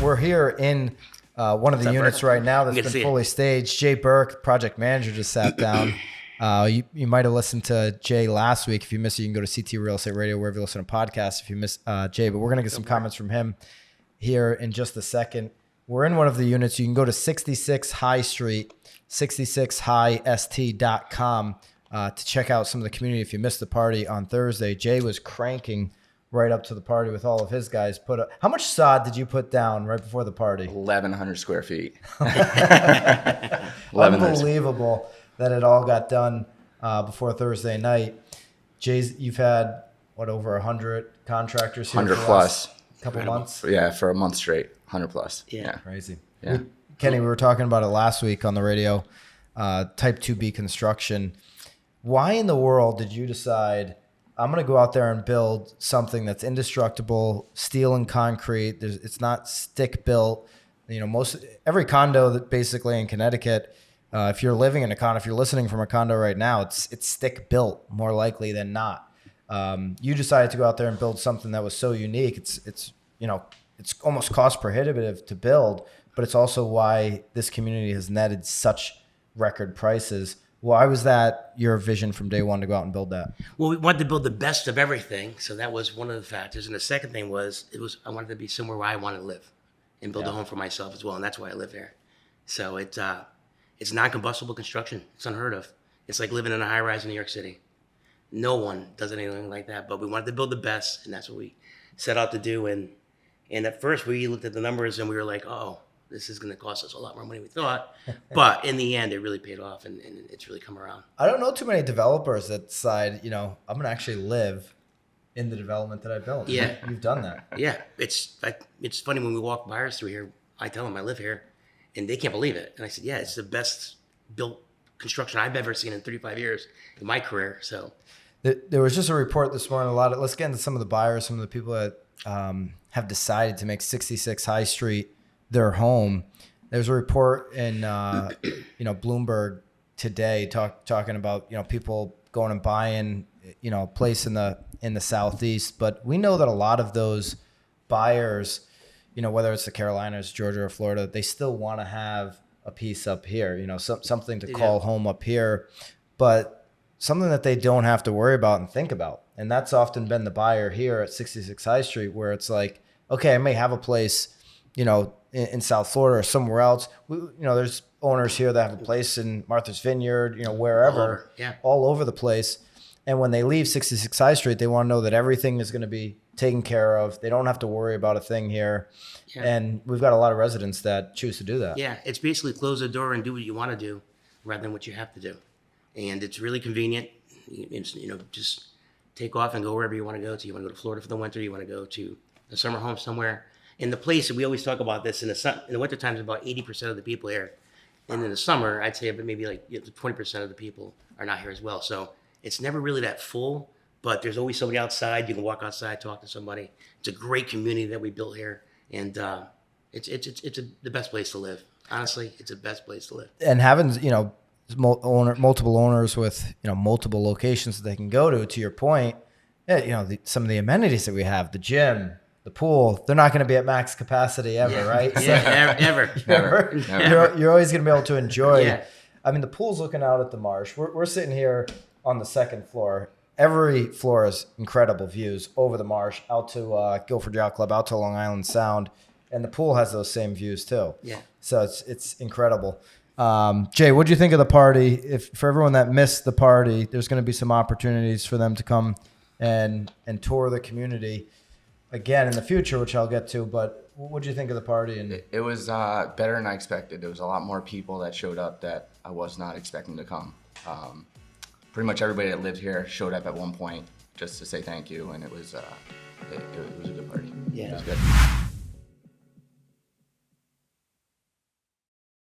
we're here in one of the units right now that's been fully staged. Jay Burke, project manager, just sat down. You might have listened to Jay last week. If you missed it, you can go to CT Real Estate Radio, wherever you listen to podcasts, if you miss Jay. But we're going to get some comments from him here in just a second. We're in one of the units. You can go to 66 High Street, 66highst.com to check out some of the community if you missed the party on Thursday. Jay was cranking right up to the party with all of his guys. How much sod did you put down right before the party? 1,100 square feet. Unbelievable that it all got done before Thursday night. Jay's, you've had, over 100 contractors here? 100 plus. Couple months? Yeah, for a month straight. 100 plus. Yeah. Crazy. Yeah. Kenny, we were talking about it last week on the radio, Type 2B construction. Why in the world did you decide, I'm going to go out there and build something that's indestructible, steel and concrete? It's not stick built. Every condo that basically in Connecticut, if you're living in a condo, if you're listening from a condo right now, it's stick built more likely than not. You decided to go out there and build something that was so unique. It's almost cost prohibitive to build, but it's also why this community has netted such record prices. Why was that your vision from day one to go out and build that? Well, we wanted to build the best of everything, so that was one of the factors. And the second thing was I wanted to be somewhere where I wanted to live and build a home for myself as well, and that's why I live here. So it's non-combustible construction. It's unheard of. It's like living in a high-rise in New York City. No one does anything like that, but we wanted to build the best, and that's what we set out to do. And at first, we looked at the numbers, and we were like, oh, this is going to cost us a lot more money than we thought. But in the end, it really paid off, and it's really come around. I don't know too many developers that decide, I'm going to actually live in the development that I built. Yeah. You've done that. Yeah. It's funny when we walk buyers through here, I tell them I live here, and they can't believe it. And I said, yeah, it's the best built construction I've ever seen in 35 years in my career. So there was just a report this morning. Let's get into some of the buyers, some of the people that have decided to make 66 High Street their home. There's a report in Bloomberg today talking about people going and buying a place in the Southeast. But we know that a lot of those buyers, whether it's the Carolinas, Georgia, or Florida, they still want to have a piece up here. Something to call home up here, but something that they don't have to worry about and think about. And that's often been the buyer here at 66 High Street, where it's like, okay, I may have a place, in South Florida or somewhere else. There's owners here that have a place in Martha's Vineyard, wherever, all over the place. And when they leave 66 High Street, they want to know that everything is going to be taken care of. They don't have to worry about a thing here. Yeah. And we've got a lot of residents that choose to do that. Yeah, it's basically close the door and do what you want to do rather than what you have to do. And it's really convenient. Just take off and go wherever you want to go to. You want to go to Florida for the winter. You want to go to a summer home somewhere. In the place, we always talk about this, in the winter times, about 80% of the people here. And in the summer, I'd say maybe like 20% of the people are not here as well. So it's never really that full, but there's always somebody outside. You can walk outside, talk to somebody. It's a great community that we built here. And it's the best place to live. Honestly, it's the best place to live. And having, multiple owners with, multiple locations that they can go to your point, some of the amenities that we have, the gym, the pool, they're not going to be at max capacity ever, right? Yeah, ever. You're always going to be able to enjoy. Yeah. I mean, the pool's looking out at the marsh. We're sitting here on the second floor. Every floor has incredible views over the marsh, out to Guilford Yacht Club, out to Long Island Sound, and the pool has those same views too. Yeah. So it's incredible. Jay, what do you think of the party? If for everyone that missed the party, there's going to be some opportunities for them to come and tour the community again in the future, which I'll get to, but what did you think of the party? And it was better than I expected. There was a lot more people that showed up that I was not expecting to come. Pretty much everybody that lived here showed up at one point just to say thank you, and it was a good party. Yeah. It was good.